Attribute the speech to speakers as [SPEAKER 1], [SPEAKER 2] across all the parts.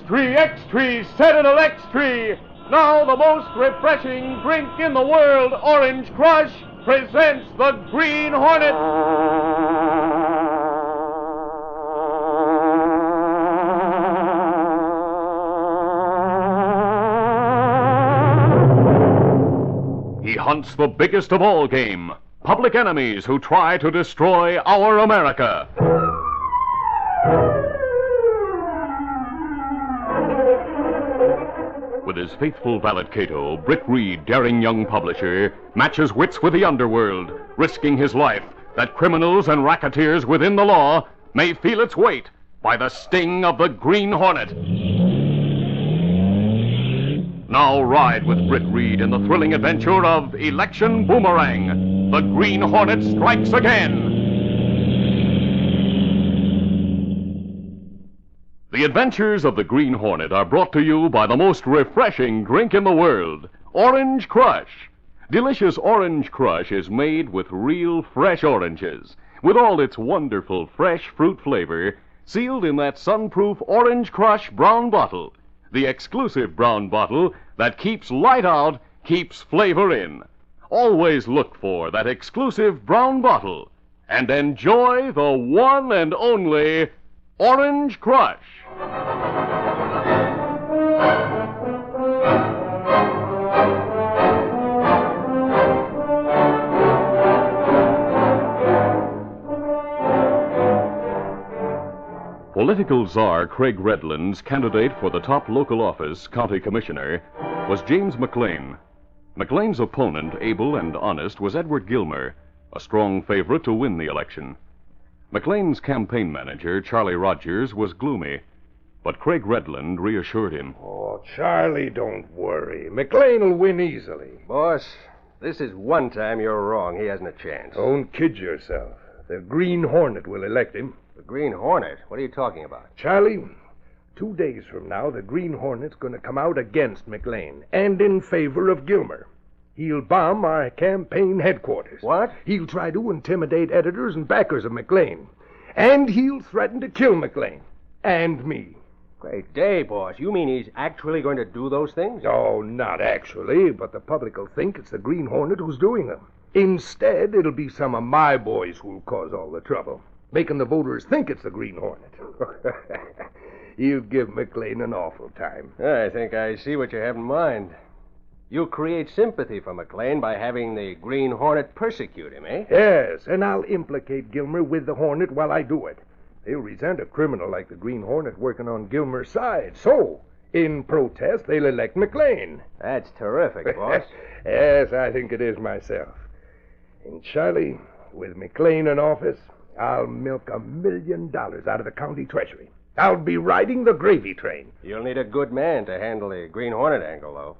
[SPEAKER 1] X-Tree, X-Tree, Sentinel X-Tree. Now the most refreshing drink in the world, Orange Crush, presents the Green Hornet. He hunts the biggest of all game, public enemies who try to destroy our America. With his faithful valet Cato, Britt Reed, daring young publisher, matches wits with the underworld, risking his life that criminals and racketeers within the law may feel its weight by the sting of the Green Hornet. Now ride with Britt Reed in the thrilling adventure of Election Boomerang. The Green Hornet strikes again. The adventures of the Green Hornet are brought to you by the most refreshing drink in the world, Orange Crush. Delicious Orange Crush is made with real fresh oranges, with all its wonderful fresh fruit flavor, sealed in that sun-proof Orange Crush brown bottle, the exclusive brown bottle that keeps light out, keeps flavor in. Always look for that exclusive brown bottle and enjoy the one and only Orange Crush. Political czar Craig Redland's candidate for the top local office, county commissioner, was James McLean. McLean's opponent, able and honest, was Edward Gilmer, a strong favorite to win the election. McLean's campaign manager, Charlie Rogers, was gloomy, but Craig Redland reassured him.
[SPEAKER 2] Oh, Charlie, don't worry. McLean will win easily.
[SPEAKER 3] Boss, this is one time you're wrong. He hasn't a chance.
[SPEAKER 2] Don't kid yourself. The Green Hornet will elect him.
[SPEAKER 3] The Green Hornet? What are you talking about?
[SPEAKER 2] Charlie, 2 days from now, the Green Hornet's going to come out against McLean and in favor of Gilmer. He'll bomb our campaign headquarters.
[SPEAKER 3] What?
[SPEAKER 2] He'll try to intimidate editors and backers of McLean. And he'll threaten to kill McLean. And me.
[SPEAKER 3] Great day, boss. You mean he's actually going to do those things?
[SPEAKER 2] Oh, not actually, but the public will think it's the Green Hornet who's doing them. Instead, it'll be some of my boys who'll cause all the trouble, making the voters think it's the Green Hornet. He'll give McLean an awful time.
[SPEAKER 3] I think I see what you have in mind. You'll create sympathy for McLean by having the Green Hornet persecute him, eh?
[SPEAKER 2] Yes, and I'll implicate Gilmer with the Hornet while I do it. They'll resent a criminal like the Green Hornet working on Gilmer's side. So, in protest, they'll elect McLean.
[SPEAKER 3] That's terrific, boss.
[SPEAKER 2] Yes, I think it is myself. And Charlie, with McLean in office, I'll milk $1 million out of the county treasury. I'll be riding the gravy train.
[SPEAKER 3] You'll need a good man to handle the Green Hornet angle, though.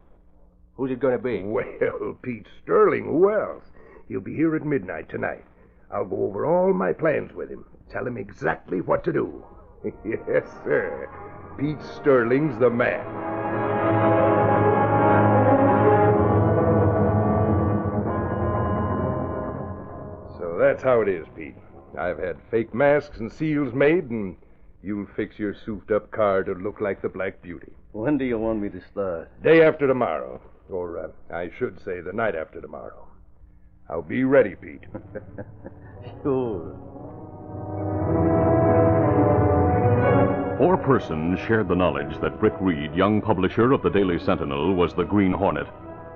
[SPEAKER 3] Who's it going to be?
[SPEAKER 2] Well, Pete Sterling, who else? He'll be here at midnight tonight. I'll go over all my plans with him. Tell him exactly what to do. Yes, sir. Pete Sterling's the man. So that's how it is, Pete. I've had fake masks and seals made, and you'll fix your souped-up car to look like the Black Beauty.
[SPEAKER 4] When do you want me to start?
[SPEAKER 2] Day after tomorrow. Or, I should say, the night after tomorrow. I'll be ready, Pete.
[SPEAKER 4] Sure.
[SPEAKER 1] 4 persons shared the knowledge that Britt Reed, young publisher of the Daily Sentinel, was the Green Hornet.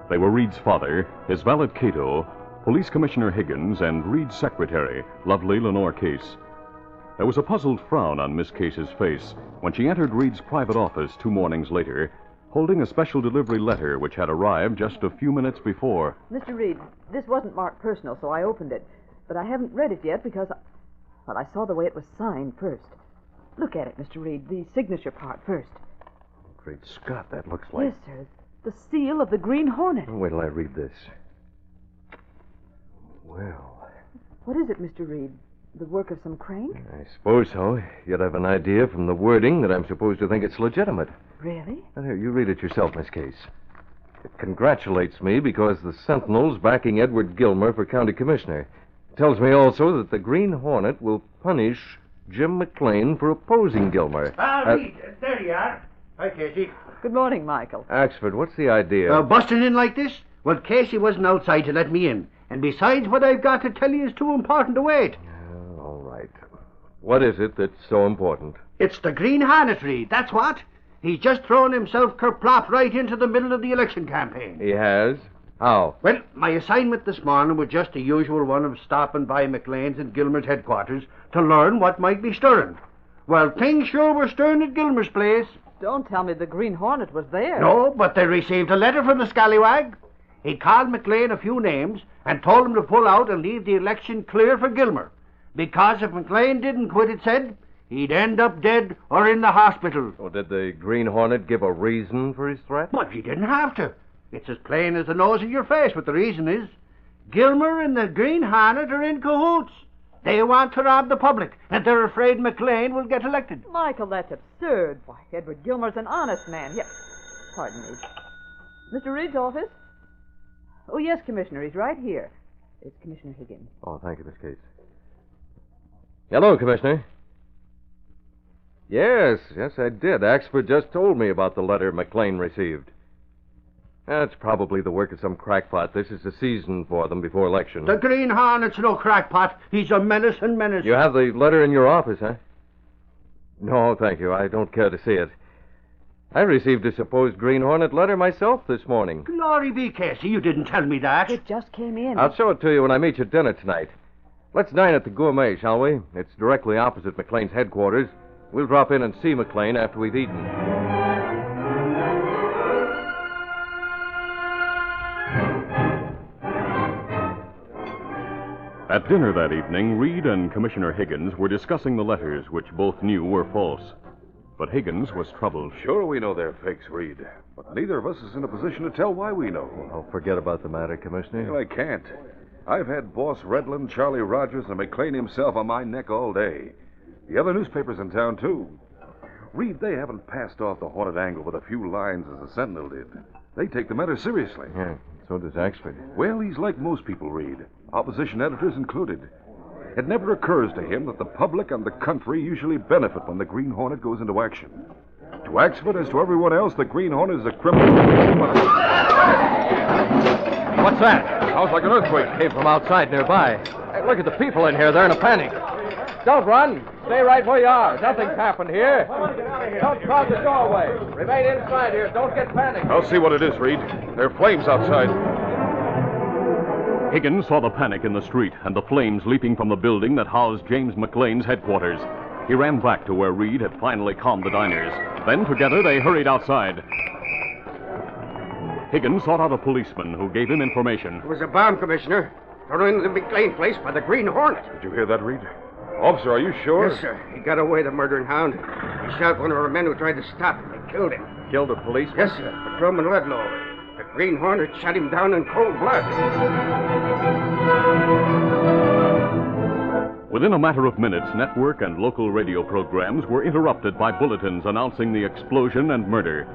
[SPEAKER 1] They were Reed's father, his valet Cato, Police Commissioner Higgins, and Reed's secretary, lovely Lenore Case. There was a puzzled frown on Miss Case's face when she entered Reed's private office 2 mornings later, holding a special delivery letter which had arrived just a few minutes before.
[SPEAKER 5] Mr. Reed, this wasn't marked personal, so I opened it. But I haven't read it yet because, I saw the way it was signed first. Look at it, Mr. Reed, the signature part first.
[SPEAKER 4] Great Scott, that looks like...
[SPEAKER 5] Yes, sir. The seal of the Green Hornet.
[SPEAKER 4] Oh, wait till I read this. Well...
[SPEAKER 5] What is it, Mr. Reed? The work of some crank?
[SPEAKER 4] I suppose so. You'd have an idea from the wording that I'm supposed to think it's legitimate.
[SPEAKER 5] Really?
[SPEAKER 4] Now, here, you read it yourself, Miss Case. It congratulates me because the Sentinel's backing Edward Gilmer for county commissioner. It tells me also that the Green Hornet will punish Jim McLean for opposing Gilmer.
[SPEAKER 6] Reed, there you are. Hi, Casey.
[SPEAKER 5] Good morning, Michael.
[SPEAKER 4] Axford, what's the idea?
[SPEAKER 6] Busting in like this? Well, Casey wasn't outside to let me in. And besides, what I've got to tell you is too important to wait.
[SPEAKER 4] All right. What is it that's so important?
[SPEAKER 6] It's the Green Hornet, Reed, that's what. He's just thrown himself kerplop right into the middle of the election campaign.
[SPEAKER 4] He has? How?
[SPEAKER 6] Well, my assignment this morning was just the usual one of stopping by McLean's and Gilmer's headquarters to learn what might be stirring. Well, things sure were stirring at Gilmer's place.
[SPEAKER 5] Don't tell me the Green Hornet was there.
[SPEAKER 6] No, but they received a letter from the scallywag. He called McLean a few names and told him to pull out and leave the election clear for Gilmer. Because if McLean didn't quit, it said, he'd end up dead or in the hospital.
[SPEAKER 4] Well, did the Green Hornet give a reason for his threat?
[SPEAKER 6] But he didn't have to. It's as plain as the nose in your face what the reason is. Gilmer and the Green Hornet are in cahoots. They want to rob the public, and they're afraid McLean will get elected.
[SPEAKER 5] Michael, that's absurd. Why, Edward Gilmer's an honest man. Here, pardon me. Mr. Reed's office? Oh, yes, Commissioner. He's right here. It's Commissioner Higgins.
[SPEAKER 4] Oh, thank you, Miss Case. Hello, Commissioner. Yes, I did. Axford just told me about the letter McLean received. That's probably the work of some crackpot. This is the season for them before election.
[SPEAKER 6] The Green Hornet's no crackpot. He's a menace and menace.
[SPEAKER 4] You have the letter in your office, huh? No, thank you. I don't care to see it. I received a supposed Green Hornet letter myself this morning.
[SPEAKER 6] Glory be, Casey. You didn't tell me that.
[SPEAKER 5] It just came in.
[SPEAKER 4] I'll show it to you when I meet you at dinner tonight. Let's dine at the Gourmet, shall we? It's directly opposite McLean's headquarters. We'll drop in and see McLean after we've eaten.
[SPEAKER 1] At dinner that evening, Reed and Commissioner Higgins were discussing the letters which both knew were false. But Higgins was troubled.
[SPEAKER 7] Sure we know they're fakes, Reed. But neither of us is in a position to tell why we know.
[SPEAKER 4] Oh, forget about the matter, Commissioner.
[SPEAKER 7] Well, I can't. I've had Boss Redland, Charlie Rogers, and McLean himself on my neck all day. The other newspapers in town, too. Reed, they haven't passed off the Hornet angle with a few lines as the Sentinel did. They take the matter seriously.
[SPEAKER 4] Yeah, so does Axford.
[SPEAKER 7] Well, he's like most people, Reed. Opposition editors included. It never occurs to him that the public and the country usually benefit when the Green Hornet goes into action. To Axford, as to everyone else, the Green Hornet is a criminal.
[SPEAKER 4] What's that? Sounds like an earthquake. Came from outside nearby. Hey, look at the people in here. They're in a panic. Don't run. Stay right where you are. Nothing's happened here. Don't crowd the doorway. Remain inside here. Don't get panicked.
[SPEAKER 7] I'll see what it is, Reed. There are flames outside.
[SPEAKER 1] Higgins saw the panic in the street and the flames leaping from the building that housed James McLean's headquarters. He ran back to where Reed had finally calmed the diners. Then together they hurried outside. Higgins sought out a policeman who gave him information.
[SPEAKER 6] It was a bomb, Commissioner. Thrown into the McLean place by the Green Hornet.
[SPEAKER 7] Did you hear that, Reed? Officer, are you sure?
[SPEAKER 6] Yes, sir. He got away, the murdering hound. He shot one of our men who tried to stop him. They killed him.
[SPEAKER 4] Killed a policeman?
[SPEAKER 6] Yes, sir. Patrolman Ludlow. The Green Hornet shot him down in cold blood.
[SPEAKER 1] Within a matter of minutes, network and local radio programs were interrupted by bulletins announcing the explosion and murder.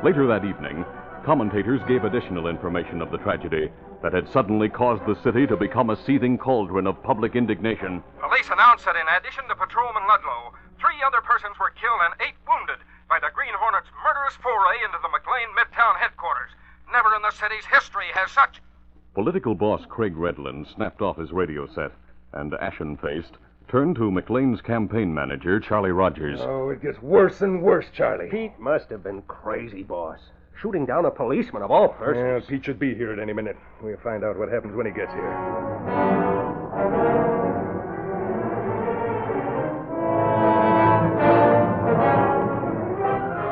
[SPEAKER 1] Later that evening, commentators gave additional information of the tragedy that had suddenly caused the city to become a seething cauldron of public indignation.
[SPEAKER 8] Police announced that in addition to Patrolman Ludlow, 3 other persons were killed and 8 wounded by the Green Hornet's murderous foray into the McLean Midtown headquarters. Never in the city's history has such...
[SPEAKER 1] Political boss Craig Redland snapped off his radio set and, ashen-faced, turned to McLean's campaign manager, Charlie Rogers.
[SPEAKER 2] Oh, it gets worse and worse, Charlie.
[SPEAKER 3] Pete must have been crazy, boss. Shooting down a policeman of all persons.
[SPEAKER 2] Well, Pete should be here at any minute. We'll find out what happens when he gets here.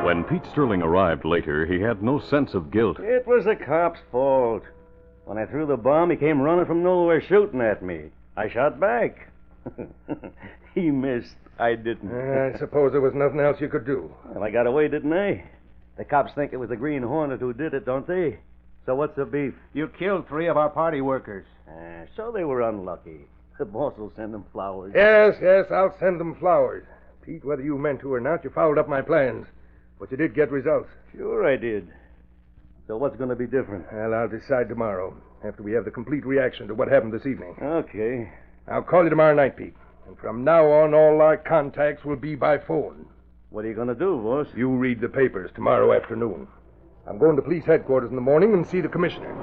[SPEAKER 1] When Pete Sterling arrived later, he had no sense of guilt.
[SPEAKER 9] It was the cop's fault. When I threw the bomb, he came running from nowhere shooting at me. I shot back. He missed. I didn't.
[SPEAKER 2] I suppose there was nothing else you could do.
[SPEAKER 9] Well, I got away, didn't I? The cops think it was the Green Hornet who did it, don't they? So what's the beef?
[SPEAKER 3] You killed 3 of our party workers.
[SPEAKER 9] So they were unlucky. The boss will send them flowers.
[SPEAKER 2] Yes, I'll send them flowers. Pete, whether you meant to or not, you fouled up my plans. But you did get results.
[SPEAKER 9] Sure I did. So what's going to be different?
[SPEAKER 2] Well, I'll decide tomorrow, after we have the complete reaction to what happened this evening.
[SPEAKER 9] Okay.
[SPEAKER 2] I'll call you tomorrow night, Pete. And from now on, all our contacts will be by phone.
[SPEAKER 9] What are you going to do, boss?
[SPEAKER 2] You read the papers tomorrow afternoon. I'm going to police headquarters in the morning and see the commissioner.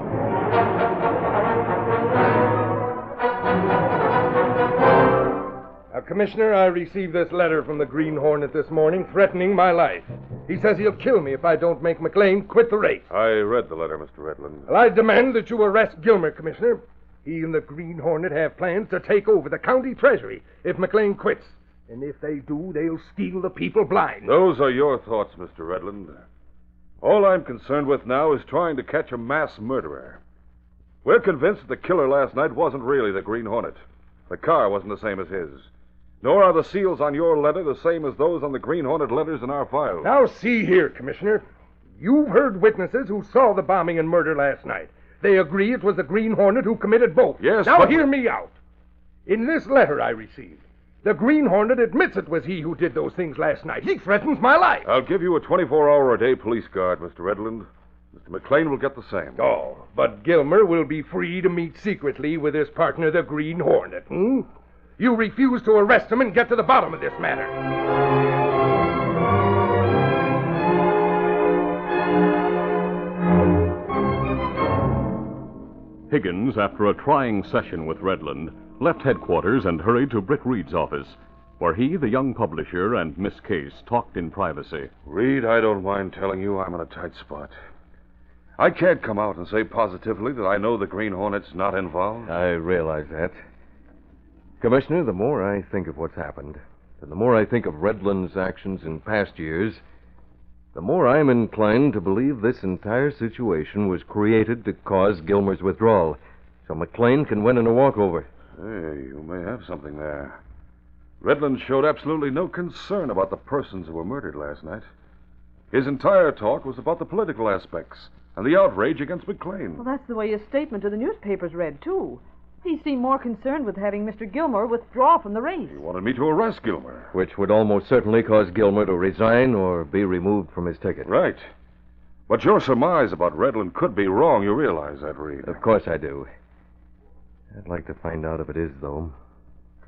[SPEAKER 2] Now, Commissioner, I received this letter from the Green Hornet this morning threatening my life. He says he'll kill me if I don't make McLean quit the race.
[SPEAKER 7] I read the letter, Mr. Redland.
[SPEAKER 2] Well, I demand that you arrest Gilmer, Commissioner. He and the Green Hornet have plans to take over the county treasury if McLean quits. And if they do, they'll steal the people blind.
[SPEAKER 7] Those are your thoughts, Mr. Redland. All I'm concerned with now is trying to catch a mass murderer. We're convinced that the killer last night wasn't really the Green Hornet. The car wasn't the same as his. Nor are the seals on your letter the same as those on the Green Hornet letters in our file.
[SPEAKER 2] Now, see here, Commissioner. You've heard witnesses who saw the bombing and murder last night. They agree it was the Green Hornet who committed both.
[SPEAKER 7] Yes,
[SPEAKER 2] Now,
[SPEAKER 7] but...
[SPEAKER 2] hear me out. In this letter I received, the Green Hornet admits it was he who did those things last night. He threatens my life.
[SPEAKER 7] I'll give you a 24-hour-a-day police guard, Mr. Redland. Mr. McLean will get the same.
[SPEAKER 2] Oh, but Gilmer will be free to meet secretly with his partner, the Green Hornet, You refuse to arrest him and get to the bottom of this matter.
[SPEAKER 1] Higgins, after a trying session with Redland, left headquarters and hurried to Britt Reed's office, where he, the young publisher, and Miss Case talked in privacy.
[SPEAKER 7] Reed, I don't mind telling you I'm in a tight spot. I can't come out and say positively that I know the Green Hornet's not involved.
[SPEAKER 4] I realize that. Commissioner, the more I think of what's happened, and the more I think of Redland's actions in past years, the more I'm inclined to believe this entire situation was created to cause Gilmer's withdrawal, so McLean can win in a walkover.
[SPEAKER 7] Hey, you may have something there. Redland showed absolutely no concern about the persons who were murdered last night. His entire talk was about the political aspects and the outrage against McLean.
[SPEAKER 5] Well, that's the way his statement to the newspapers read, too. He seemed more concerned with having Mr. Gilmer withdraw from the race.
[SPEAKER 7] He wanted me to arrest Gilmer.
[SPEAKER 4] Which would almost certainly cause Gilmer to resign or be removed from his ticket.
[SPEAKER 7] Right. But your surmise about Redland could be wrong. You realize that, Reed?
[SPEAKER 4] Of course I do. I'd like to find out if it is, though.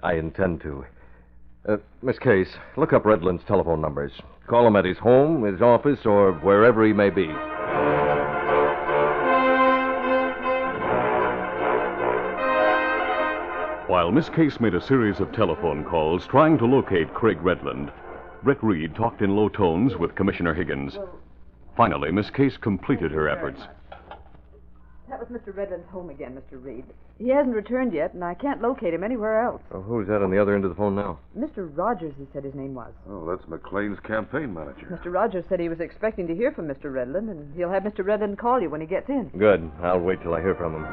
[SPEAKER 4] I intend to. Miss Case, look up Redland's telephone numbers. Call him at his home, his office, or wherever he may be.
[SPEAKER 1] While Miss Case made a series of telephone calls trying to locate Craig Redland, Britt Reed talked in low tones with Commissioner Higgins. Finally, Miss Case completed her efforts.
[SPEAKER 5] That was Mr. Redland's home again, Mr. Reed. He hasn't returned yet, and I can't locate him anywhere else.
[SPEAKER 4] Oh, who's that on the other end of the phone now?
[SPEAKER 5] Mr. Rogers, he said his name was.
[SPEAKER 7] Oh, that's McLean's campaign manager.
[SPEAKER 5] Mr. Rogers said he was expecting to hear from Mr. Redland, and he'll have Mr. Redland call you when he gets in.
[SPEAKER 4] Good. I'll wait till I hear from him.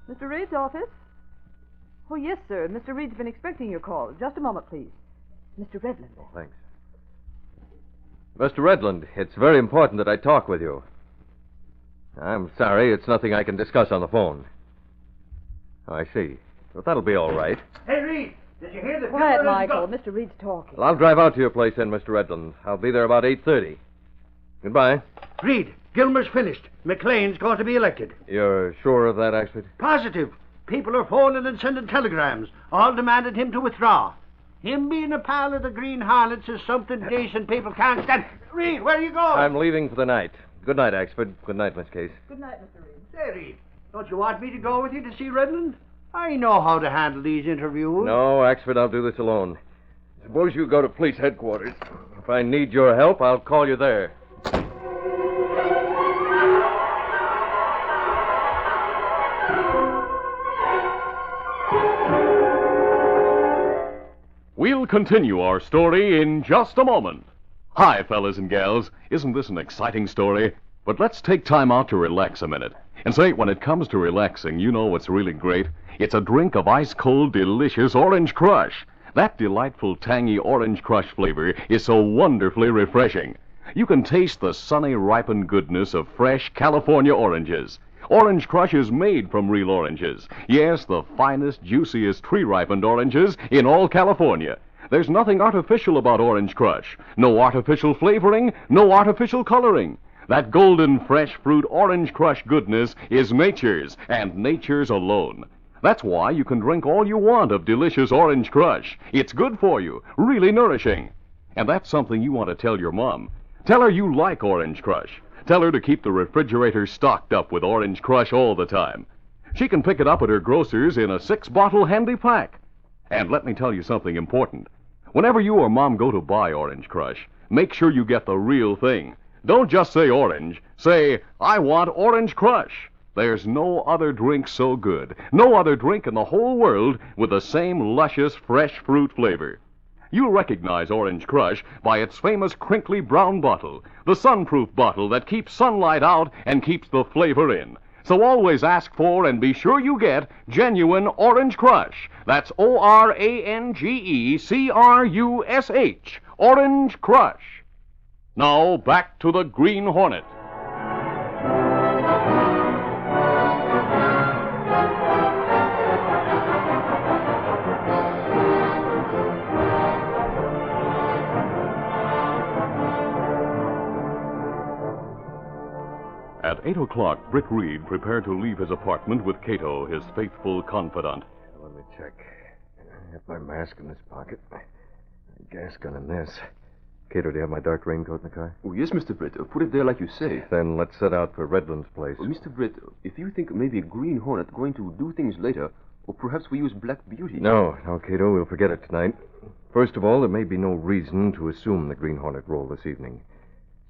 [SPEAKER 5] Mr. Reed's office? Oh, yes, sir. Mr. Reed's been expecting your call. Just a moment, please. Mr. Redland.
[SPEAKER 4] Oh, thanks. Mr. Redland, it's very important that I talk with you. I'm sorry, it's nothing I can discuss on the phone. Oh, I see. Well, that'll be all right.
[SPEAKER 6] Hey, Reed, did you hear the...
[SPEAKER 5] Quiet, Michael. Mr. Reed's talking.
[SPEAKER 4] Well, I'll drive out to your place then, Mr. Redland. I'll be there about 8:30. Goodbye.
[SPEAKER 6] Reed, Gilmer's finished. McLean's going to be elected.
[SPEAKER 4] You're sure of that, Axford?
[SPEAKER 6] Positive. People are phoning and sending telegrams. All demanded him to withdraw. Him being a pal of the Green Hornets is something decent people can't stand. Reed, where are you going?
[SPEAKER 4] I'm leaving for the night. Good night, Axford. Good night, Miss Case.
[SPEAKER 5] Good night, Mr. Reed.
[SPEAKER 6] Say, Reed, don't you want me to go with you to see Redland? I know how to handle these interviews.
[SPEAKER 4] No, Axford, I'll do this alone. Suppose you go to police headquarters. If I need your help, I'll call you there.
[SPEAKER 1] We'll continue our story in just a moment. Hi, fellas and gals. Isn't this an exciting story? But let's take time out to relax a minute. And say, when it comes to relaxing, you know what's really great? It's a drink of ice-cold, delicious Orange Crush. That delightful, tangy Orange Crush flavor is so wonderfully refreshing. You can taste the sunny, ripened goodness of fresh California oranges. Orange Crush is made from real oranges. Yes, the finest, juiciest, tree-ripened oranges in all California. There's nothing artificial about Orange Crush. No artificial flavoring, no artificial coloring. That golden fresh fruit orange crush goodness is nature's, and nature's alone. That's why you can drink all you want of delicious orange crush. It's good for you, really nourishing. And that's something you want to tell your mom. Tell her you like orange crush. Tell her to keep the refrigerator stocked up with orange crush all the time. She can pick it up at her grocer's in a 6-bottle handy pack. And let me tell you something important. Whenever you or Mom go to buy orange crush, make sure you get the real thing. Don't just say orange. Say, I want orange crush. There's no other drink so good. No other drink in the whole world with the same luscious fresh fruit flavor. You'll recognize orange crush by its famous crinkly brown bottle, the sunproof bottle that keeps sunlight out and keeps the flavor in. So always ask for and be sure you get genuine orange crush. That's ORANGECRUSH, orange crush. Now back to the Green Hornet. At 8 o'clock, Brick Reed prepared to leave his apartment with Cato, his faithful confidant.
[SPEAKER 10] Let me check. I have my mask in this pocket. My gas gun in this. Cato, do you have my dark raincoat in the car?
[SPEAKER 11] Oh, yes, Mr. Britt. Put it there like you say.
[SPEAKER 10] Then let's set out for Redland's place.
[SPEAKER 11] Well, Mr. Britt, if you think maybe a Green Hornet going to do things later, or perhaps we use Black Beauty.
[SPEAKER 10] No, Cato, we'll forget it tonight. First of all, there may be no reason to assume the Green Hornet role this evening.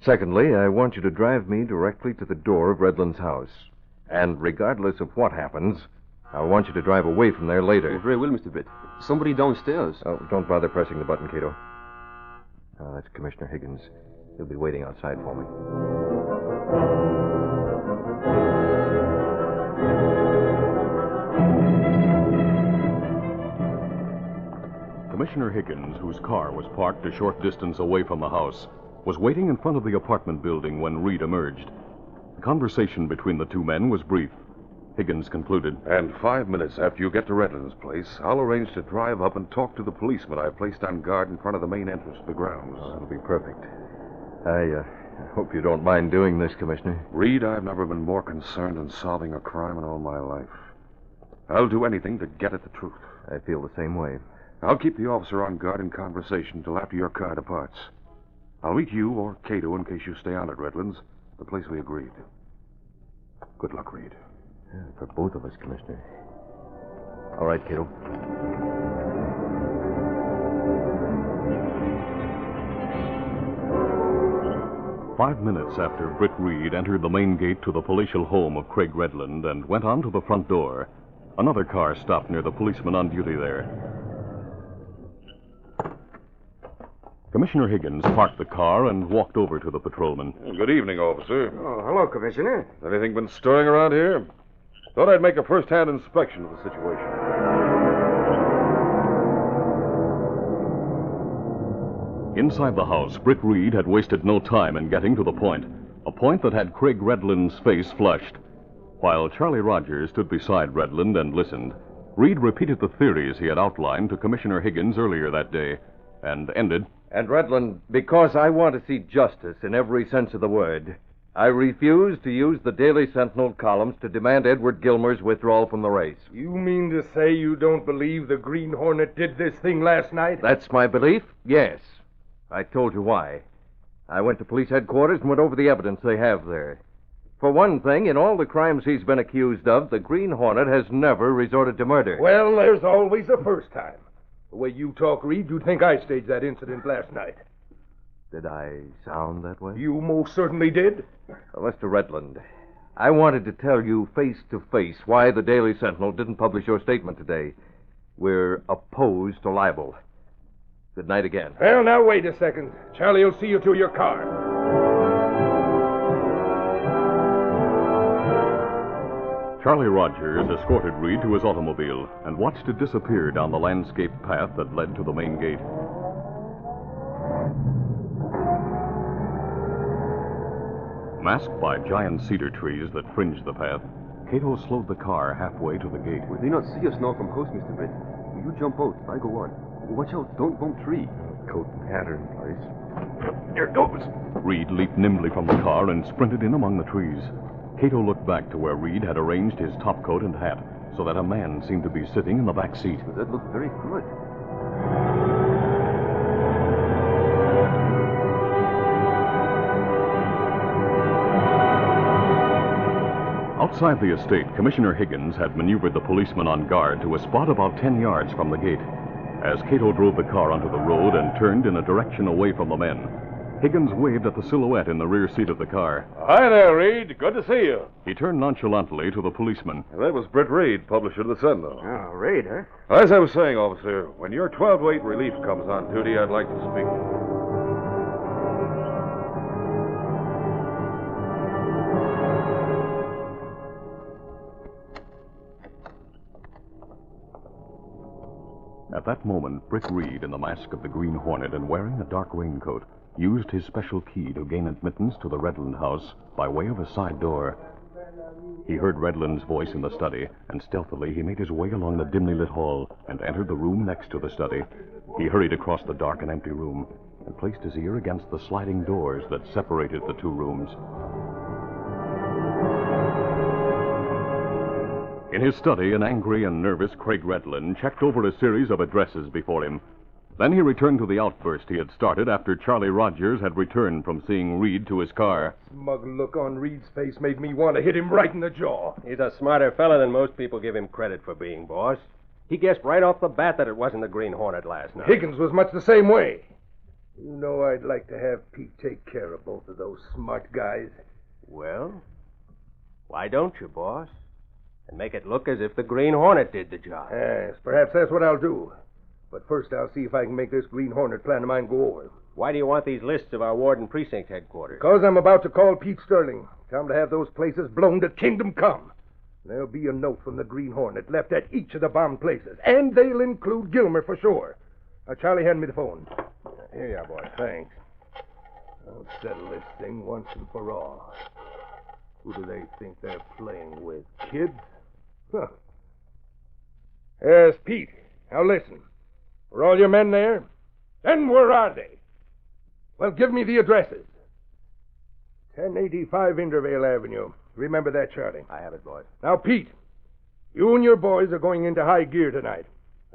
[SPEAKER 10] Secondly, I want you to drive me directly to the door of Redland's house. And regardless of what happens, I want you to drive away from there later.
[SPEAKER 11] Oh, very well, Mr. Britt. Somebody downstairs.
[SPEAKER 10] Oh, don't bother pressing the button, Cato. Oh, that's Commissioner Higgins. He'll be waiting outside for me.
[SPEAKER 1] Commissioner Higgins, whose car was parked a short distance away from the house, was waiting in front of the apartment building when Reed emerged. The conversation between the two men was brief. Higgins concluded.
[SPEAKER 7] And 5 minutes after you get to Redland's place, I'll arrange to drive up and talk to the policeman I placed on guard in front of the main entrance to the grounds.
[SPEAKER 10] Oh, that'll be perfect. I hope you don't mind doing this, Commissioner.
[SPEAKER 7] Reed, I've never been more concerned in solving a crime in all my life. I'll do anything to get at the truth.
[SPEAKER 10] I feel the same way.
[SPEAKER 7] I'll keep the officer on guard in conversation till after your car departs. I'll meet you or Cato in case you stay on at Redland's, the place we agreed. Good luck, Reed.
[SPEAKER 10] Yeah, for both of us, Commissioner. All right, Cato.
[SPEAKER 1] "5 minutes after Brick Reed entered the main gate to the palatial home of Craig Redland and went on to the front door, another car stopped near the policeman on duty there. Commissioner Higgins parked the car and walked over to the patrolman.
[SPEAKER 7] Good evening, officer.
[SPEAKER 12] Oh, hello, Commissioner.
[SPEAKER 7] Anything been stirring around here? Thought I'd make a first-hand inspection of the situation.
[SPEAKER 1] Inside the house, Brick Reed had wasted no time in getting to the point, a point that had Craig Redland's face flushed. While Charlie Rogers stood beside Redland and listened, Reed repeated the theories he had outlined to Commissioner Higgins earlier that day, and ended.
[SPEAKER 10] And Redland, because I want to see justice in every sense of the word, I refuse to use the Daily Sentinel columns to demand Edward Gilmer's withdrawal from the race.
[SPEAKER 2] You mean to say you don't believe the Green Hornet did this thing last night?
[SPEAKER 10] That's my belief, yes. I told you why. I went to police headquarters and went over the evidence they have there. For one thing, in all the crimes he's been accused of, the Green Hornet has never resorted to murder.
[SPEAKER 2] Well, there's always a first time. The way you talk, Reed, you'd think I staged that incident last night.
[SPEAKER 10] Did I sound that way?
[SPEAKER 2] You most certainly did.
[SPEAKER 10] Well, Mr. Redland, I wanted to tell you face to face why the Daily Sentinel didn't publish your statement today. We're opposed to libel. Good night again.
[SPEAKER 2] Well, now, wait a second. Charlie will see you to your car.
[SPEAKER 1] Charlie Rogers escorted Reed to his automobile and watched it disappear down the landscape path that led to the main gate. Masked by giant cedar trees that fringed the path, Cato slowed the car halfway to the gate.
[SPEAKER 11] Will they not see us now from house, Mr. Britt? You jump out. I go on. Watch out. Don't bump tree.
[SPEAKER 10] Coat and hat are in place.
[SPEAKER 2] Here goes.
[SPEAKER 1] Reed leaped nimbly from the car and sprinted in among the trees. Cato looked back to where Reed had arranged his topcoat and hat so that a man seemed to be sitting in the back seat.
[SPEAKER 11] That looked very good.
[SPEAKER 1] Outside the estate, Commissioner Higgins had maneuvered the policeman on guard to a spot about 10 yards from the gate. As Cato drove the car onto the road and turned in a direction away from the men, Higgins waved at the silhouette in the rear seat of the car.
[SPEAKER 7] Hi there, Reed. Good to see you.
[SPEAKER 1] He turned nonchalantly to the policeman.
[SPEAKER 7] That was Britt Reed, publisher of the Sentinel.
[SPEAKER 6] Oh, Reed, huh?
[SPEAKER 7] As I was saying, officer, when your 12-8 relief comes on duty, I'd like to speak.
[SPEAKER 1] At that moment, Britt Reed, in the mask of the Green Hornet and wearing a dark raincoat, used his special key to gain admittance to the Redland house by way of a side door. He heard Redland's voice in the study, and stealthily he made his way along the dimly lit hall and entered the room next to the study. He hurried across the dark and empty room and placed his ear against the sliding doors that separated the two rooms. In his study, an angry and nervous Craig Redland checked over a series of addresses before him. Then he returned to the outburst he had started after Charlie Rogers had returned from seeing Reed to his car.
[SPEAKER 2] Smug look on Reed's face made me want to hit him right in the jaw.
[SPEAKER 3] He's a smarter fella than most people give him credit for being, boss. He guessed right off the bat that it wasn't the Green Hornet last night.
[SPEAKER 2] Higgins was much the same way. You know I'd like to have Pete take care of both of those smart guys.
[SPEAKER 3] Well, why don't you, boss? And make it look as if the Green Hornet did the job.
[SPEAKER 2] Yes, perhaps that's what I'll do. But first I'll see if I can make this Green Hornet plan of mine go over.
[SPEAKER 3] Why do you want these lists of our ward and precinct headquarters?
[SPEAKER 2] Because I'm about to call Pete Sterling. Tell him to have those places blown to kingdom come. There'll be a note from the Green Hornet left at each of the bombed places. And they'll include Gilmer for sure. Now, Charlie, hand me the phone. Here you are, boy. Thanks. I'll settle this thing once and for all. Who do they think they're playing with, kids? Huh. Yes, Pete. Now listen. Were all your men there? Then where are they? Well, give me the addresses. 1085 Intervale Avenue. Remember that, Charlie.
[SPEAKER 3] I have it, boys.
[SPEAKER 2] Now, Pete, you and your boys are going into high gear tonight.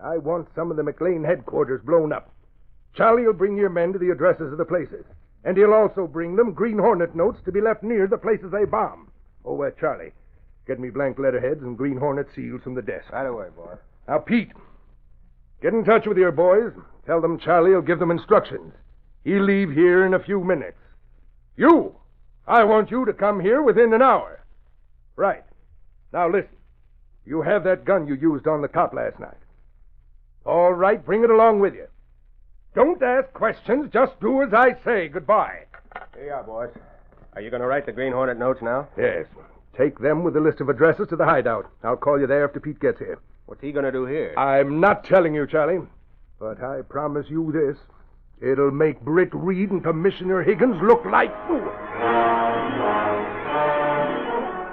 [SPEAKER 2] I want some of the McLean headquarters blown up. Charlie will bring your men to the addresses of the places. And he'll also bring them Green Hornet notes to be left near the places they bomb. Oh, Charlie, get me blank letterheads and Green Hornet seals from the desk.
[SPEAKER 3] Right away, boy.
[SPEAKER 2] Now, Pete, get in touch with your boys. Tell them Charlie will give them instructions. He'll leave here in a few minutes. You, I want you to come here within an hour. Right. Now, listen. You have that gun you used on the cop last night. All right, bring it along with you. Don't ask questions. Just do as I say. Goodbye.
[SPEAKER 3] Here you are, boys. Are you going to write the Green Hornet notes now?
[SPEAKER 2] Yes. Take them with a list of addresses to the hideout. I'll call you there after Pete gets here.
[SPEAKER 3] What's he going to do here?
[SPEAKER 2] I'm not telling you, Charlie. But I promise you this. It'll make Britt Reed and Commissioner Higgins look like fools.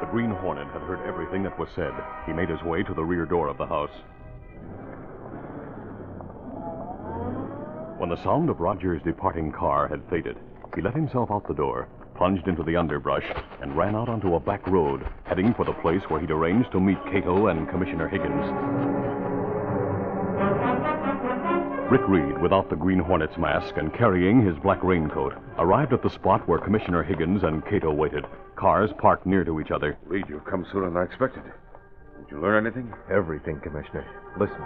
[SPEAKER 1] The Green Hornet had heard everything that was said. He made his way to the rear door of the house. When the sound of Roger's departing car had faded, he let himself out the door, plunged into the underbrush, and ran out onto a back road, heading for the place where he'd arranged to meet Cato and Commissioner Higgins. Britt Reed, without the Green Hornet's mask and carrying his black raincoat, arrived at the spot where Commissioner Higgins and Cato waited, cars parked near to each other.
[SPEAKER 7] Reed, you've come sooner than I expected. Did you learn anything?
[SPEAKER 10] Everything, Commissioner. Listen.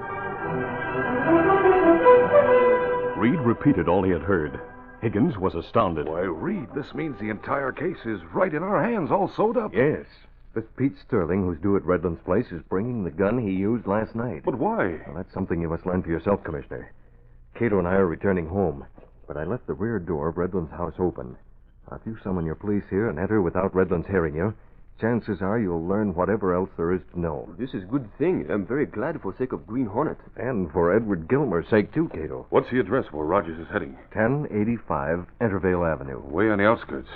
[SPEAKER 1] Reed repeated all he had heard. Higgins was astounded.
[SPEAKER 7] Why, Reed, this means the entire case is right in our hands, all sewed up.
[SPEAKER 10] Yes. This Pete Sterling, who's due at Redland's place, is bringing the gun he used last night.
[SPEAKER 7] But why?
[SPEAKER 10] Well, that's something you must learn for yourself, Commissioner. Cato and I are returning home, but I left the rear door of Redland's house open. Now, if you summon your police here and enter without Redland's hearing you, chances are you'll learn whatever else there is to know.
[SPEAKER 11] This is a good thing. I'm very glad for sake of Green Hornet.
[SPEAKER 10] And for Edward Gilmer's sake, too, Cato.
[SPEAKER 7] What's the address where Rogers is heading?
[SPEAKER 10] 1085 Intervale Avenue.
[SPEAKER 7] Way on the outskirts.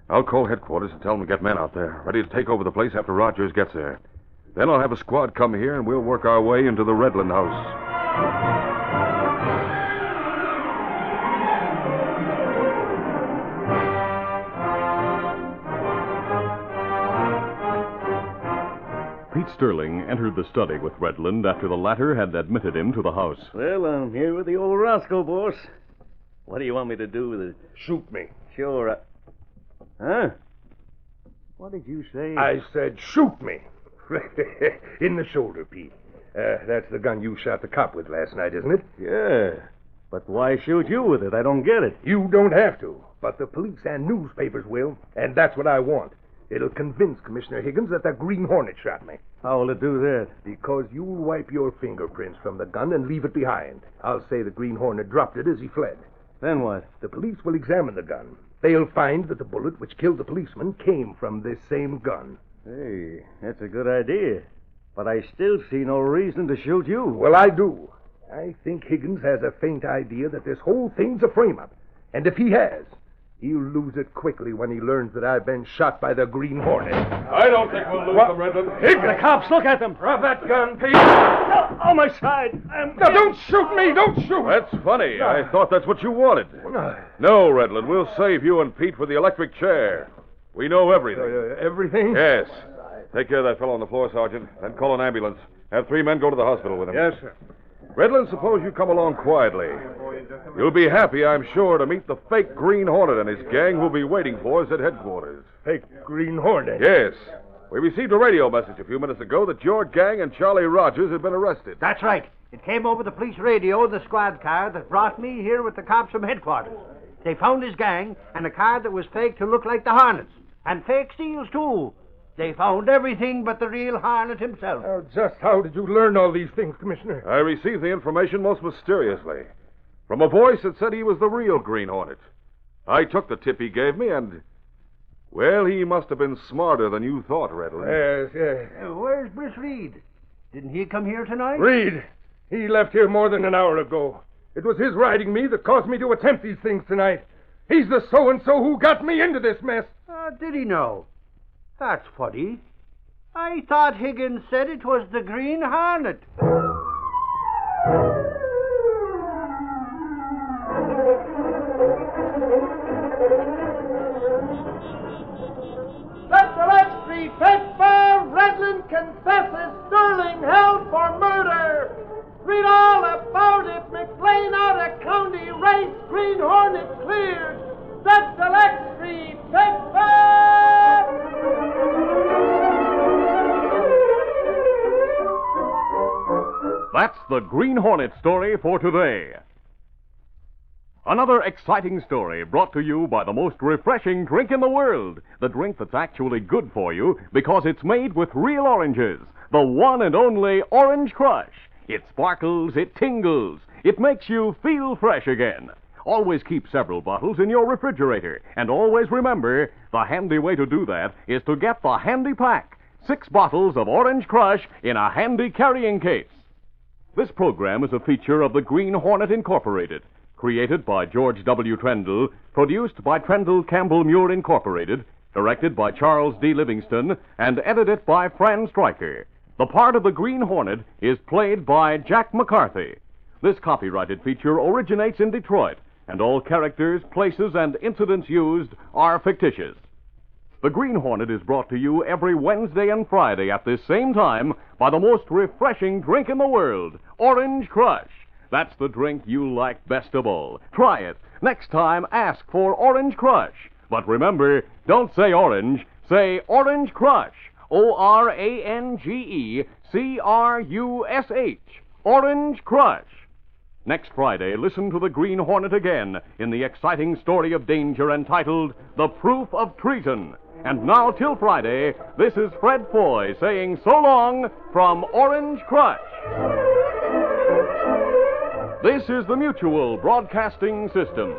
[SPEAKER 7] I'll call headquarters and tell them to get men out there, ready to take over the place after Rogers gets there. Then I'll have a squad come here, and we'll work our way into the Redland house.
[SPEAKER 1] Pete Sterling entered the study with Redland after the latter had admitted him to the house.
[SPEAKER 9] Well, I'm here with the old Roscoe, boss. What do you want me to do with it?
[SPEAKER 2] Shoot me.
[SPEAKER 9] Sure. Huh? What did you say?
[SPEAKER 2] I said shoot me. In the shoulder, Pete. That's the gun you shot the cop with last night, isn't it?
[SPEAKER 9] Yeah. But why shoot you with it? I don't get it.
[SPEAKER 2] You don't have to, but the police and newspapers will, and that's what I want. It'll convince Commissioner Higgins that the Green Hornet shot me.
[SPEAKER 9] How will it do that?
[SPEAKER 2] Because you'll wipe your fingerprints from the gun and leave it behind. I'll say the Green Hornet dropped it as he fled.
[SPEAKER 9] Then what?
[SPEAKER 2] The police will examine the gun. They'll find that the bullet which killed the policeman came from this same gun.
[SPEAKER 9] Hey, that's a good idea. But I still see no reason to shoot you.
[SPEAKER 2] Well, I do. I think Higgins has a faint idea that this whole thing's a frame-up. And if he has, he'll lose it quickly when he learns that I've been shot by the Green Hornet.
[SPEAKER 7] I don't think we'll lose them, Redland.
[SPEAKER 2] Higgins!
[SPEAKER 6] The cops, look at them.
[SPEAKER 2] Drop that gun, Pete.
[SPEAKER 6] On my side.
[SPEAKER 2] Now, don't shoot me! Don't shoot!
[SPEAKER 7] That's funny. I thought that's what you wanted. No, Redland, we'll save you and Pete with the electric chair. We know everything.
[SPEAKER 2] Everything?
[SPEAKER 7] Yes. Take care of that fellow on the floor, Sergeant. Then call an ambulance. Have 3 men go to the hospital with him.
[SPEAKER 2] Yes, sir.
[SPEAKER 7] Redland, suppose you come along quietly. You'll be happy, I'm sure, to meet the fake Green Hornet and his gang who'll be waiting for us at headquarters.
[SPEAKER 2] Fake Green Hornet?
[SPEAKER 7] Yes. We received a radio message a few minutes ago that your gang and Charlie Rogers had been arrested.
[SPEAKER 6] That's right. It came over the police radio, the squad car that brought me here with the cops from headquarters. They found his gang and a car that was fake to look like the Hornets. And fake seals, too. They found everything but the real Hornet himself.
[SPEAKER 2] Just how did you learn all these things, Commissioner?
[SPEAKER 7] I received the information most mysteriously. From a voice that said he was the real Green Hornet. I took the tip he gave me and... Well, he must have been smarter than you thought, Redland.
[SPEAKER 2] Yes.
[SPEAKER 6] Where's Briss Reed? Didn't he come here tonight?
[SPEAKER 2] Reed! He left here more than an hour ago. It was his riding me that caused me to attempt these things tonight. He's the so-and-so who got me into this mess.
[SPEAKER 6] Did he know? That's funny. I thought Higgins said it was the Green Hornet.
[SPEAKER 12] Celestial paper, Redland confesses Sterling held for murder. Read all about it. McLean out of county race, Green Hornet cleared. That's the Celestial paper.
[SPEAKER 1] That's the Green Hornet story for today. Another exciting story brought to you by the most refreshing drink in the world. The drink that's actually good for you because it's made with real oranges. The one and only Orange Crush. It sparkles, it tingles, it makes you feel fresh again. Always keep several bottles in your refrigerator. And always remember, the handy way to do that is to get the handy pack. 6 bottles of Orange Crush in a handy carrying case. This program is a feature of the Green Hornet Incorporated. Created by George W. Trendle, produced by Trendle Campbell Muir Incorporated, directed by Charles D. Livingston, and edited by Fran Striker. The part of the Green Hornet is played by Jack McCarthy. This copyrighted feature originates in Detroit, and all characters, places, and incidents used are fictitious. The Green Hornet is brought to you every Wednesday and Friday at this same time by the most refreshing drink in the world, Orange Crush. That's the drink you like best of all. Try it. Next time, ask for Orange Crush. But remember, don't say orange, say Orange Crush. ORANGECRUSH. Orange Crush. Next Friday, listen to the Green Hornet again in the exciting story of danger entitled The Proof of Treason. And now, till Friday, this is Fred Foy saying so long from Orange Crush. This is the Mutual Broadcasting System.